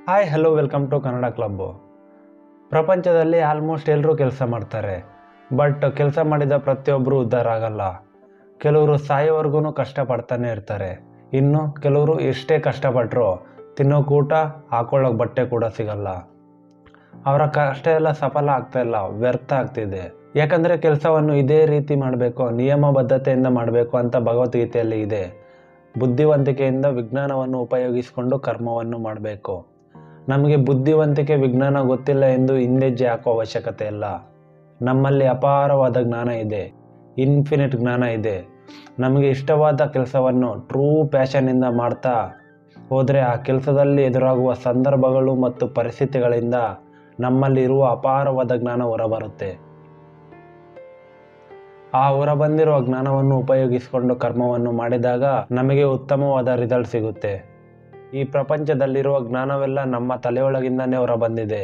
Hi hello welcome to Kannada club. ಪ್ರಪಂಚದಲ್ಲಿ almost ಎಲ್ಲರೂ ಕೆಲಸ ಮಾಡ್ತಾರೆ. ಬಟ್ ಕೆಲಸ ಮಾಡಿದ ಪ್ರತಿಯೊಬ್ಬರು ಉದ್ಧಾರ ಆಗಲ್ಲ. ಕೆಲವರು ಸಾಯೋವರೆಗೂ ಕಷ್ಟಪಡ್ತಾನೆ ಇರ್ತಾರೆ. ಇನ್ನು ಕೆಲವರು ಎಷ್ಟೇ ಕಷ್ಟಪಟ್ಟರು ತಿನ್ನೋಕೆ ಊಟ, ಹಾಕೊಳ್ಳೋಕೆ ಬಟ್ಟೆ ಕೂಡ ಸಿಗಲ್ಲ. ಅವರ ಕಷ್ಟ ಎಲ್ಲ ಸಫಲ ಆಗ್ತಾಯಿಲ್ಲ, ವ್ಯರ್ಥ ಆಗ್ತಿದೆ. ಯಾಕಂದರೆ ಕೆಲಸವನ್ನು ಇದೇ ರೀತಿ ಮಾಡಬೇಕು, ನಿಯಮಬದ್ಧತೆಯಿಂದ ಮಾಡಬೇಕು ಅಂತ ಭಗವದ್ಗೀತೆಯಲ್ಲಿ ಇದೆ. ಬುದ್ಧಿವಂತಿಕೆಯಿಂದ ವಿಜ್ಞಾನವನ್ನು ಉಪಯೋಗಿಸಿಕೊಂಡು ಕರ್ಮವನ್ನು ಮಾಡಬೇಕು. ನಮಗೆ ಬುದ್ಧಿವಂತಿಕೆ ವಿಜ್ಞಾನ ಗೊತ್ತಿಲ್ಲ ಎಂದು ಹಿಂದೆಜ್ಜೆ ಹಾಕುವ ಅವಶ್ಯಕತೆ ಇಲ್ಲ. ನಮ್ಮಲ್ಲಿ ಅಪಾರವಾದ ಜ್ಞಾನ ಇದೆ, ಇನ್ಫಿನಿಟ್ ಜ್ಞಾನ ಇದೆ. ನಮಗೆ ಇಷ್ಟವಾದ ಕೆಲಸವನ್ನು ಟ್ರೂ ಪ್ಯಾಷನ್ನಿಂದ ಮಾಡ್ತಾ ಹೋದರೆ ಆ ಕೆಲಸದಲ್ಲಿ ಎದುರಾಗುವ ಸಂದರ್ಭಗಳು ಮತ್ತು ಪರಿಸ್ಥಿತಿಗಳಿಂದ ನಮ್ಮಲ್ಲಿ ಇರುವ ಅಪಾರವಾದ ಜ್ಞಾನ ಹೊರಬರುತ್ತೆ. ಆ ಹೊರಬಂದಿರುವ ಜ್ಞಾನವನ್ನು ಉಪಯೋಗಿಸಿಕೊಂಡು ಕರ್ಮವನ್ನು ಮಾಡಿದಾಗ ನಮಗೆ ಉತ್ತಮವಾದ ರಿಸಲ್ಟ್ ಸಿಗುತ್ತೆ. ಈ ಪ್ರಪಂಚದಲ್ಲಿರುವ ಜ್ಞಾನವೆಲ್ಲ ನಮ್ಮ ತಲೆಯೊಳಗಿಂದನೇ ಹೊರಬಂದಿದೆ.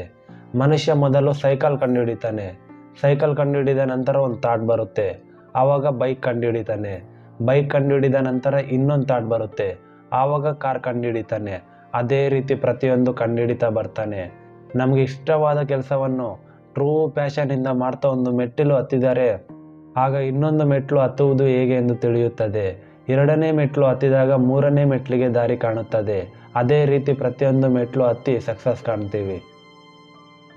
ಮನುಷ್ಯ ಮೊದಲು ಸೈಕಲ್ ಕಂಡುಹಿಡಿತಾನೆ. ಸೈಕಲ್ ಕಂಡುಹಿಡಿದ ನಂತರ ಒಂದು ಥಾಟ್ ಬರುತ್ತೆ. ಆವಾಗ ಬೈಕ್ ಕಂಡುಹಿಡಿತಾನೆ. ಬೈಕ್ ಕಂಡುಹಿಡಿದ ನಂತರ ಇನ್ನೊಂದು ಥಾಟ್ ಬರುತ್ತೆ. ಆವಾಗ ಕಾರ್ ಕಂಡುಹಿಡಿತಾನೆ. ಅದೇ ರೀತಿ ಪ್ರತಿಯೊಂದು ಕಂಡುಹಿಡಿತಾ ಬರ್ತಾನೆ. ನಮಗೆ ಇಷ್ಟವಾದ ಕೆಲಸವನ್ನು ಟ್ರೂ ಪ್ಯಾಷನ್ನಿಂದ ಮಾಡ್ತಾ ಒಂದು ಮೆಟ್ಟಿಲು ಹತ್ತಿದರೆ ಆಗ ಇನ್ನೊಂದು ಮೆಟ್ಲು ಹತ್ತುವುದು ಹೇಗೆ ಎಂದು ತಿಳಿಯುತ್ತದೆ. ಎರಡನೇ ಮೆಟ್ಲು ಹತ್ತಿದಾಗ ಮೂರನೇ ಮೆಟ್ಲಿಗೆ ದಾರಿ ಕಾಣುತ್ತದೆ. ಅದೇ ರೀತಿ ಪ್ರತಿಯೊಂದು ಮೆಟ್ಲು ಹತ್ತಿ ಸಕ್ಸಸ್ ಕಾಣ್ತೀವಿ.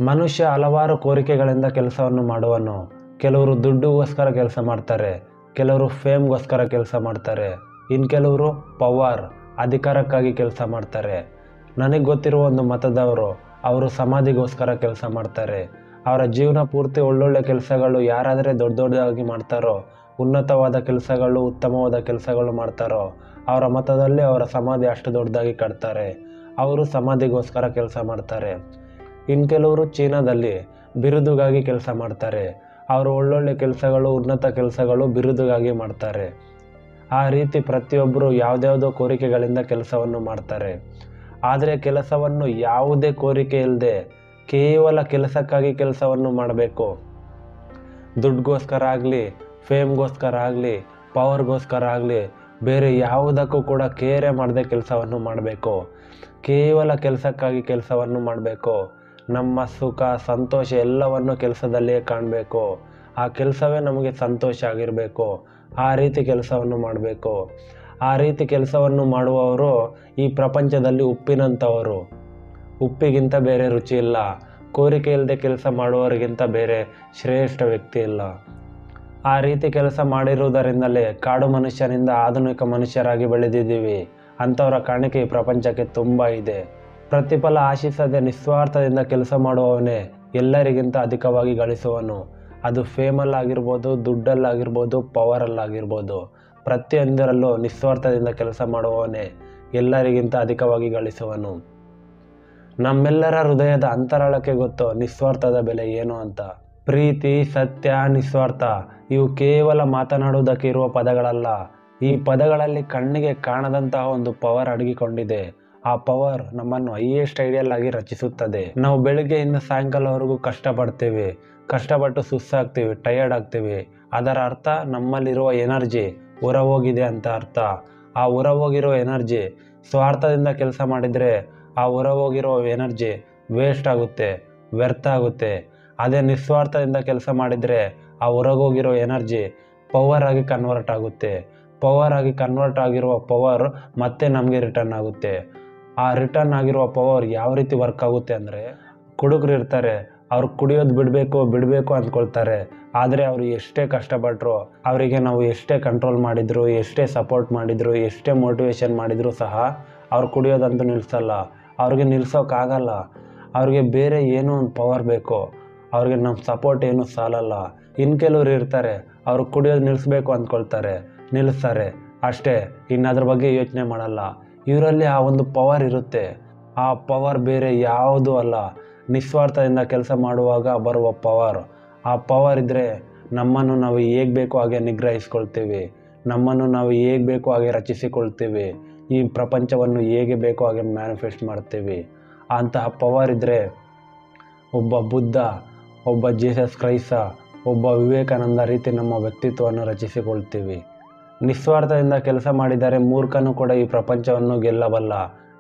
ಮನುಷ್ಯ ಹಲವಾರು ಕೋರಿಕೆಗಳಿಂದ ಕೆಲಸವನ್ನು ಮಾಡುವನು. ಕೆಲವರು ದುಡ್ಡುಗೋಸ್ಕರ ಕೆಲಸ ಮಾಡ್ತಾರೆ, ಕೆಲವರು ಫೇಮ್ಗೋಸ್ಕರ ಕೆಲಸ ಮಾಡ್ತಾರೆ, ಇನ್ನು ಕೆಲವರು ಪವರ್, ಅಧಿಕಾರಕ್ಕಾಗಿ ಕೆಲಸ ಮಾಡ್ತಾರೆ. ನನಗೆ ಗೊತ್ತಿರುವ ಒಂದು ಮತದವರು, ಅವರು ಸಮಾಧಿಗೋಸ್ಕರ ಕೆಲಸ ಮಾಡ್ತಾರೆ. ಅವರ ಜೀವನ ಪೂರ್ತಿ ಒಳ್ಳೊಳ್ಳೆ ಕೆಲಸಗಳು ಯಾರಾದರೆ ದೊಡ್ಡದಾಗಿ ಮಾಡ್ತಾರೋ, ಉನ್ನತವಾದ ಕೆಲಸಗಳು, ಉತ್ತಮವಾದ ಕೆಲಸಗಳು ಮಾಡ್ತಾರೋ ಅವರ ಮತದಲ್ಲಿ ಅವರ ಸಮಾಧಿ ಅಷ್ಟು ದೊಡ್ಡದಾಗಿ ಕಟ್ತಾರೆ. ಅವರು ಸಮಾಧಿಗೋಸ್ಕರ ಕೆಲಸ ಮಾಡ್ತಾರೆ. ಇನ್ನು ಕೆಲವರು ಚೀನಾದಲ್ಲಿ ಬಿರುದುಗಾಗಿ ಕೆಲಸ ಮಾಡ್ತಾರೆ. ಅವರು ಒಳ್ಳೊಳ್ಳೆ ಕೆಲಸಗಳು, ಉನ್ನತ ಕೆಲಸಗಳು ಬಿರುದುಗಾಗಿ ಮಾಡ್ತಾರೆ. ಆ ರೀತಿ ಪ್ರತಿಯೊಬ್ಬರು ಯಾವುದ್ಯಾವುದೋ ಕೋರಿಕೆಗಳಿಂದ ಕೆಲಸವನ್ನು ಮಾಡ್ತಾರೆ. ಆದರೆ ಕೆಲಸವನ್ನು ಯಾವುದೇ ಕೋರಿಕೆ ಇಲ್ಲದೆ ಕೇವಲ ಕೆಲಸಕ್ಕಾಗಿ ಕೆಲಸವನ್ನು ಮಾಡಬೇಕು. ದುಡ್ಡುಗೋಸ್ಕರ ಆಗಲಿ, ಫೇಮ್ಗೋಸ್ಕರ ಆಗಲಿ, ಪವರ್ಗೋಸ್ಕರ ಆಗಲಿ, ಬೇರೆ ಯಾವುದಕ್ಕೂ ಕೂಡ ಕೇರೆ ಮಾಡದೆ ಕೆಲಸವನ್ನು ಮಾಡಬೇಕು. ಕೇವಲ ಕೆಲಸಕ್ಕಾಗಿ ಕೆಲಸವನ್ನು ಮಾಡಬೇಕು. ನಮ್ಮ ಸುಖ, ಸಂತೋಷ ಎಲ್ಲವನ್ನು ಕೆಲಸದಲ್ಲಿಯೇ ಕಾಣಬೇಕು. ಆ ಕೆಲಸವೇ ನಮಗೆ ಸಂತೋಷ ಆಗಿರಬೇಕು. ಆ ರೀತಿ ಕೆಲಸವನ್ನು ಮಾಡಬೇಕು. ಆ ರೀತಿ ಕೆಲಸವನ್ನು ಮಾಡುವವರು ಈ ಪ್ರಪಂಚದಲ್ಲಿ ಉಪ್ಪಿನಂಥವರು. ಉಪ್ಪಿಗಿಂತ ಬೇರೆ ರುಚಿ ಇಲ್ಲ. ಕೋರಿಕೆ ಇಲ್ಲದೆ ಕೆಲಸ ಮಾಡುವವರಿಗಿಂತ ಬೇರೆ ಶ್ರೇಷ್ಠ ವ್ಯಕ್ತಿ ಇಲ್ಲ. ಆ ರೀತಿ ಕೆಲಸ ಮಾಡಿರುವುದರಿಂದಲೇ ಕಾಡು ಮನುಷ್ಯನಿಂದ ಆಧುನಿಕ ಮನುಷ್ಯರಾಗಿ ಬೆಳೆದಿದ್ದೀವಿ. ಅಂಥವರ ಕಾಣಿಕೆ ಈ ಪ್ರಪಂಚಕ್ಕೆ ತುಂಬ ಇದೆ. ಪ್ರತಿಫಲ ಆಶಿಸದೆ ನಿಸ್ವಾರ್ಥದಿಂದ ಕೆಲಸ ಮಾಡುವವನೇ ಎಲ್ಲರಿಗಿಂತ ಅಧಿಕವಾಗಿ ಗಳಿಸುವನು. ಅದು ಫೇಮಲ್ಲಾಗಿರ್ಬೋದು, ದುಡ್ಡಲ್ಲಾಗಿರ್ಬೋದು, ಪವರಲ್ಲಾಗಿರ್ಬೋದು. ಪ್ರತಿಯೊಂದರಲ್ಲೂ ನಿಸ್ವಾರ್ಥದಿಂದ ಕೆಲಸ ಮಾಡುವವನೇ ಎಲ್ಲರಿಗಿಂತ ಅಧಿಕವಾಗಿ ಗಳಿಸುವನು. ನಮ್ಮೆಲ್ಲರ ಹೃದಯದ ಅಂತರಾಳಕ್ಕೆ ಗೊತ್ತು ನಿಸ್ವಾರ್ಥದ ಬೆಲೆ ಏನು ಅಂತ. ಪ್ರೀತಿ, ಸತ್ಯ, ನಿಸ್ವಾರ್ಥ ಇವು ಕೇವಲ ಮಾತನಾಡುವುದಕ್ಕೆ ಇರುವ ಪದಗಳಲ್ಲ. ಈ ಪದಗಳಲ್ಲಿ ಕಣ್ಣಿಗೆ ಕಾಣದಂತಹ ಒಂದು ಪವರ್ ಅಡಗಿಕೊಂಡಿದೆ. ಆ ಪವರ್ ನಮ್ಮನ್ನು ಹೈಯೆಸ್ಟ್ ಐಡಿಯಲ್ ಆಗಿ ರಚಿಸುತ್ತದೆ. ನಾವು ಬೆಳಗ್ಗೆಯಿಂದ ಸಾಯಂಕಾಲವರೆಗೂ ಕಷ್ಟಪಡ್ತೀವಿ. ಕಷ್ಟಪಟ್ಟು ಸುಸ್ತಾಗ್ತೀವಿ, ಟಯರ್ಡ್ ಆಗ್ತೀವಿ. ಅದರ ಅರ್ಥ ನಮ್ಮಲ್ಲಿರುವ ಎನರ್ಜಿ ಹೊರಹೋಗಿದೆ ಅಂತ ಅರ್ಥ. ಆ ಹೊರಹೋಗಿರೋ ಎನರ್ಜಿ ಸ್ವಾರ್ಥದಿಂದ ಕೆಲಸ ಮಾಡಿದರೆ ಆ ಹೊರಹೋಗಿರೋ ಎನರ್ಜಿ ವೇಸ್ಟ್ ಆಗುತ್ತೆ, ವ್ಯರ್ಥ ಆಗುತ್ತೆ. ಅದೇ ನಿಸ್ವಾರ್ಥದಿಂದ ಕೆಲಸ ಮಾಡಿದರೆ ಆ ಹೊರಗೋಗಿರೋ ಎನರ್ಜಿ ಪವರ್ ಆಗಿ ಕನ್ವರ್ಟ್ ಆಗುತ್ತೆ. ಪವರ್ ಆಗಿ ಕನ್ವರ್ಟ್ ಆಗಿರುವ ಪವರ್ ಮತ್ತೆ ನಮಗೆ ರಿಟರ್ನ್ ಆಗುತ್ತೆ. ಆ ರಿಟರ್ನ್ ಆಗಿರುವ ಪವರ್ ಯಾವ ರೀತಿ ವರ್ಕ್ ಆಗುತ್ತೆ ಅಂದರೆ, ಕುಡುಕರು ಇರ್ತಾರೆ, ಅವ್ರು ಕುಡಿಯೋದು ಬಿಡಬೇಕು ಅಂದ್ಕೊಳ್ತಾರೆ. ಆದರೆ ಅವರು ಎಷ್ಟೇ ಕಷ್ಟಪಟ್ಟರು, ಅವರಿಗೆ ನಾವು ಎಷ್ಟೇ ಕಂಟ್ರೋಲ್ ಮಾಡಿದ್ರು, ಎಷ್ಟೇ ಸಪೋರ್ಟ್ ಮಾಡಿದ್ರು, ಎಷ್ಟೇ ಮೋಟಿವೇಶನ್ ಮಾಡಿದರೂ ಸಹ ಅವ್ರು ಕುಡಿಯೋದಂತೂ ನಿಲ್ಲಿಸಲ್ಲ. ಅವ್ರಿಗೆ ನಿಲ್ಲಿಸೋಕ್ಕಾಗಲ್ಲ. ಅವ್ರಿಗೆ ಬೇರೆ ಏನೋ ಒಂದು ಪವರ್ ಬೇಕು. ಅವ್ರಿಗೆ ನಮ್ಮ ಸಪೋರ್ಟ್ ಏನೂ ಸಾಲಲ್ಲ. ಇನ್ನು ಕೆಲವರು ಇರ್ತಾರೆ, ಅವರು ಕುಡಿಯೋದು ನಿಲ್ಲಿಸ್ಬೇಕು ಅಂದ್ಕೊಳ್ತಾರೆ, ನಿಲ್ಲಿಸ್ತಾರೆ ಅಷ್ಟೇ. ಇನ್ನು ಅದ್ರ ಬಗ್ಗೆ ಯೋಚನೆ ಮಾಡಲ್ಲ. ಇವರಲ್ಲಿ ಆ ಒಂದು ಪವರ್ ಇರುತ್ತೆ. ಆ ಪವರ್ ಬೇರೆ ಯಾವುದೂ ಅಲ್ಲ, ನಿಸ್ವಾರ್ಥದಿಂದ ಕೆಲಸ ಮಾಡುವಾಗ ಬರುವ ಪವರ್. ಆ ಪವರ್ ಇದ್ದರೆ ನಮ್ಮನ್ನು ನಾವು ಹೇಗೆ ಬೇಕೋ ಹಾಗೆ ನಿಗ್ರಹಿಸ್ಕೊಳ್ತೀವಿ. ನಮ್ಮನ್ನು ನಾವು ಹೇಗೆ ಬೇಕೋ ಹಾಗೆ ರಚಿಸಿಕೊಳ್ತೀವಿ. ಈ ಪ್ರಪಂಚವನ್ನು ಹೇಗೆ ಬೇಕೋ ಹಾಗೆ ಮ್ಯಾನಿಫೆಸ್ಟ್ ಮಾಡ್ತೀವಿ. ಅಂತಹ ಪವರ್ ಇದ್ದರೆ ಒಬ್ಬ ಬುದ್ಧ, ಒಬ್ಬ ಜೀಸಸ್ ಕ್ರೈಸ್ತ, ಒಬ್ಬ ವಿವೇಕಾನಂದ ರೀತಿ ನಮ್ಮ ವ್ಯಕ್ತಿತ್ವವನ್ನು ರಚಿಸಿಕೊಳ್ತೀವಿ. ನಿಸ್ವಾರ್ಥದಿಂದ ಕೆಲಸ ಮಾಡಿದರೆ ಮೂರ್ಖನು ಕೂಡ ಈ ಪ್ರಪಂಚವನ್ನು ಗೆಲ್ಲಬಲ್ಲ.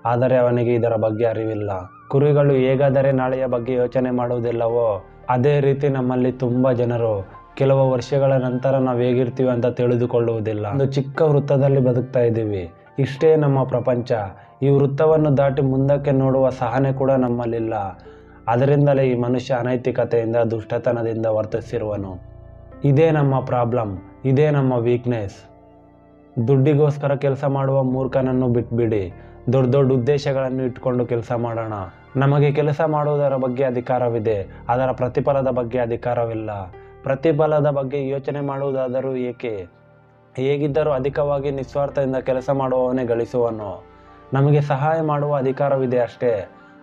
ಆದರೆ ಅವನಿಗೆ ಇದರ ಬಗ್ಗೆ ಅರಿವಿಲ್ಲ. ಕುರಿಗಳು ಹೇಗಾದರೆ ನಾಳೆಯ ಬಗ್ಗೆ ಯೋಚನೆ ಮಾಡುವುದಿಲ್ಲವೋ ಅದೇ ರೀತಿ ನಮ್ಮಲ್ಲಿ ತುಂಬ ಜನರು ಕೆಲವು ವರ್ಷಗಳ ನಂತರ ನಾವು ಹೇಗಿರ್ತೀವಿ ಅಂತ ತಿಳಿದುಕೊಳ್ಳುವುದಿಲ್ಲ. ಒಂದು ಚಿಕ್ಕ ವೃತ್ತದಲ್ಲಿ ಬದುಕ್ತಾ ಇದ್ದೀವಿ, ಇಷ್ಟೇ ನಮ್ಮ ಪ್ರಪಂಚ. ಈ ವೃತ್ತವನ್ನು ದಾಟಿ ಮುಂದಕ್ಕೆ ನೋಡುವ ಸಹನೆ ಕೂಡ ನಮ್ಮಲ್ಲಿಲ್ಲ. ಅದರಿಂದಲೇ ಈ ಮನುಷ್ಯ ಅನೈತಿಕತೆಯಿಂದ ದುಷ್ಟತನದಿಂದ ವರ್ತಿಸಿರುವನು. ಇದೇ ನಮ್ಮ ಪ್ರಾಬ್ಲಮ್, ಇದೇ ನಮ್ಮ ವೀಕ್ನೆಸ್. ದುಡ್ಡಿಗೋಸ್ಕರ ಕೆಲಸ ಮಾಡುವ ಮೂರ್ಖನನ್ನು ಬಿಟ್ಬಿಡಿ. ದೊಡ್ಡ ದೊಡ್ಡ ಉದ್ದೇಶಗಳನ್ನು ಇಟ್ಕೊಂಡು ಕೆಲಸ ಮಾಡೋಣ. ನಮಗೆ ಕೆಲಸ ಮಾಡುವುದರ ಬಗ್ಗೆ ಅಧಿಕಾರವಿದೆ, ಅದರ ಪ್ರತಿಫಲದ ಬಗ್ಗೆ ಅಧಿಕಾರವಿಲ್ಲ. ಪ್ರತಿಫಲದ ಬಗ್ಗೆ ಯೋಚನೆ ಮಾಡುವುದಾದರೂ ಏಕೆ? ಹೇಗಿದ್ದರೂ ಅಧಿಕವಾಗಿ ನಿಸ್ವಾರ್ಥದಿಂದ ಕೆಲಸ ಮಾಡುವವನೇ ಗಳಿಸುವನು. ನಮಗೆ ಸಹಾಯ ಮಾಡುವ ಅಧಿಕಾರವಿದೆ ಅಷ್ಟೇ.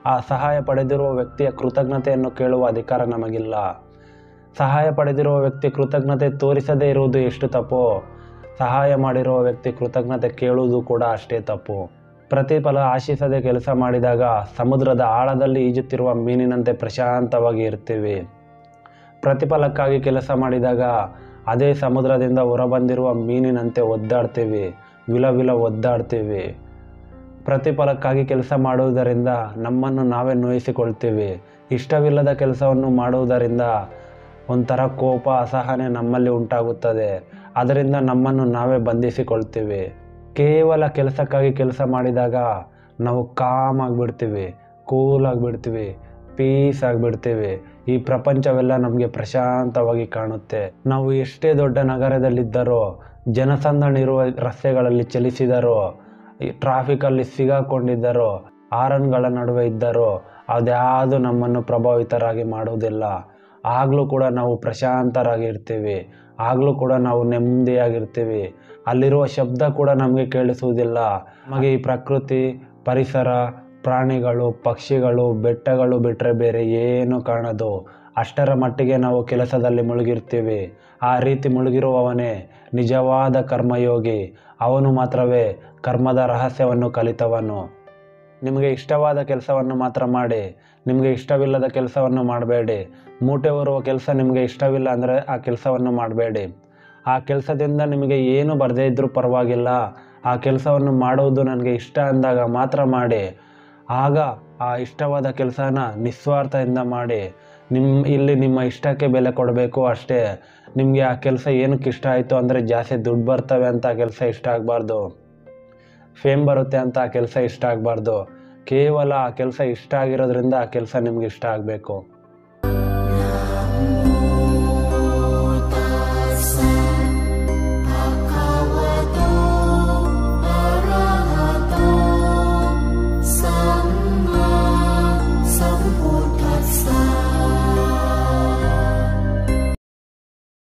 ಆ ಸಹಾಯ ಪಡೆದಿರುವ ವ್ಯಕ್ತಿಯ ಕೃತಜ್ಞತೆಯನ್ನು ಕೇಳುವ ಅಧಿಕಾರ ನಮಗಿಲ್ಲ. ಸಹಾಯ ಪಡೆದಿರುವ ವ್ಯಕ್ತಿ ಕೃತಜ್ಞತೆ ತೋರಿಸದೇ ಇರುವುದು ಎಷ್ಟು ತಪ್ಪೋ, ಸಹಾಯ ಮಾಡಿರುವ ವ್ಯಕ್ತಿ ಕೃತಜ್ಞತೆ ಕೇಳುವುದು ಕೂಡ ಅಷ್ಟೇ ತಪ್ಪು. ಪ್ರತಿಫಲ ಆಶಿಸದೆ ಕೆಲಸ ಮಾಡಿದಾಗ ಸಮುದ್ರದ ಆಳದಲ್ಲಿ ಈಜುತ್ತಿರುವ ಮೀನಿನಂತೆ ಪ್ರಶಾಂತವಾಗಿ ಇರ್ತೀವಿ. ಪ್ರತಿಫಲಕ್ಕಾಗಿ ಕೆಲಸ ಮಾಡಿದಾಗ ಅದೇ ಸಮುದ್ರದಿಂದ ಹೊರಬಂದಿರುವ ಮೀನಿನಂತೆ ಒದ್ದಾಡ್ತೀವಿ, ವಿಲವಿಲ ಒದ್ದಾಡ್ತೀವಿ. ಪ್ರತಿಫಲಕ್ಕಾಗಿ ಕೆಲಸ ಮಾಡುವುದರಿಂದ ನಮ್ಮನ್ನು ನಾವೇ ನೋಯಿಸಿಕೊಳ್ತೀವಿ. ಇಷ್ಟವಿಲ್ಲದ ಕೆಲಸವನ್ನು ಮಾಡುವುದರಿಂದ ಒಂಥರ ಕೋಪ, ಅಸಹನೆ ನಮ್ಮಲ್ಲಿ ಉಂಟಾಗುತ್ತದೆ. ಅದರಿಂದ ನಮ್ಮನ್ನು ನಾವೇ ಬಂಧಿಸಿಕೊಳ್ತೀವಿ. ಕೇವಲ ಕೆಲಸಕ್ಕಾಗಿ ಕೆಲಸ ಮಾಡಿದಾಗ ನಾವು ಕಾಮ್ ಆಗಿಬಿಡ್ತೀವಿ, ಕೂಲ್ ಆಗಿಬಿಡ್ತೀವಿ, ಪೀಸ್ ಆಗಿಬಿಡ್ತೀವಿ. ಈ ಪ್ರಪಂಚವೆಲ್ಲ ನಮಗೆ ಪ್ರಶಾಂತವಾಗಿ ಕಾಣುತ್ತೆ. ನಾವು ಎಷ್ಟೇ ದೊಡ್ಡ ನಗರದಲ್ಲಿದ್ದರೋ, ಜನಸಂದಣಿರುವ ರಸ್ತೆಗಳಲ್ಲಿ ಚಲಿಸಿದರೋ, ಟ್ರಾಫಿಕಲ್ಲಿ ಸಿಗಾಕೊಂಡಿದ್ದರೋ, ಹಾರನ್ಗಳ ನಡುವೆ ಇದ್ದರೋ ಅದ್ಯಾವುದು ನಮ್ಮನ್ನು ಪ್ರಭಾವಿತರಾಗಿ ಮಾಡುವುದಿಲ್ಲ. ಆಗಲೂ ಕೂಡ ನಾವು ಪ್ರಶಾಂತರಾಗಿರ್ತೀವಿ, ಆಗಲೂ ಕೂಡ ನಾವು ನೆಮ್ಮದಿಯಾಗಿರ್ತೀವಿ. ಅಲ್ಲಿರುವ ಶಬ್ದ ಕೂಡ ನಮಗೆ ಕೇಳಿಸುವುದಿಲ್ಲ. ನಮಗೆ ಈ ಪ್ರಕೃತಿ, ಪರಿಸರ, ಪ್ರಾಣಿಗಳು, ಪಕ್ಷಿಗಳು, ಬೆಟ್ಟಗಳು ಬಿಟ್ಟರೆ ಬೇರೆ ಏನು ಕಾಣದು. ಅಷ್ಟರ ಮಟ್ಟಿಗೆ ನಾವು ಕೆಲಸದಲ್ಲಿ ಮುಳುಗಿರ್ತೀವಿ. ಆ ರೀತಿ ಮುಳುಗಿರುವವನೇ ನಿಜವಾದ ಕರ್ಮಯೋಗಿ. ಅವನು ಮಾತ್ರವೇ ಕರ್ಮದ ರಹಸ್ಯವನ್ನು ಕಲಿತವನು. ನಿಮಗೆ ಇಷ್ಟವಾದ ಕೆಲಸವನ್ನು ಮಾತ್ರ ಮಾಡಿ, ನಿಮಗೆ ಇಷ್ಟವಿಲ್ಲದ ಕೆಲಸವನ್ನು ಮಾಡಬೇಡಿ. ಮೂಟೆ ಹೊರುವ ಕೆಲಸ ನಿಮಗೆ ಇಷ್ಟವಿಲ್ಲ ಅಂದರೆ ಆ ಕೆಲಸವನ್ನು ಮಾಡಬೇಡಿ. ಆ ಕೆಲಸದಿಂದ ನಿಮಗೆ ಏನು ಬರದೇ ಇದ್ದರೂ ಪರವಾಗಿಲ್ಲ, ಆ ಕೆಲಸವನ್ನು ಮಾಡುವುದು ನನಗೆ ಇಷ್ಟ ಅಂದಾಗ ಮಾತ್ರ ಮಾಡಿ. ಆಗ ಆ ಇಷ್ಟವಾದ ಕೆಲಸನ ನಿಸ್ವಾರ್ಥದಿಂದ ಮಾಡಿ. ಇಲ್ಲಿ ನಿಮ್ಮ ಇಷ್ಟಕ್ಕೆ ಬೆಲೆ ಕೊಡಬೇಕು ಅಷ್ಟೇ. ನಿಮಗೆ ಆ ಕೆಲಸ ಏನಕ್ಕೆ ಇಷ್ಟ ಆಯಿತು ಅಂದರೆ ಜಾಸ್ತಿ ದುಡ್ಡು ಬರ್ತವೆ ಅಂತ ಆ ಕೆಲಸ ಇಷ್ಟ ಆಗಬಾರ್ದು, ಫೇಮ್ ಬರುತ್ತೆ ಅಂತ ಆ ಕೆಲಸ ಇಷ್ಟ ಆಗಬಾರ್ದು. ಕೇವಲ ಆ ಕೆಲಸ ಇಷ್ಟ ಆಗಿರೋದ್ರಿಂದ ಆ ಕೆಲಸ ನಿಮ್ಗೆ ಇಷ್ಟ ಆಗಬೇಕು.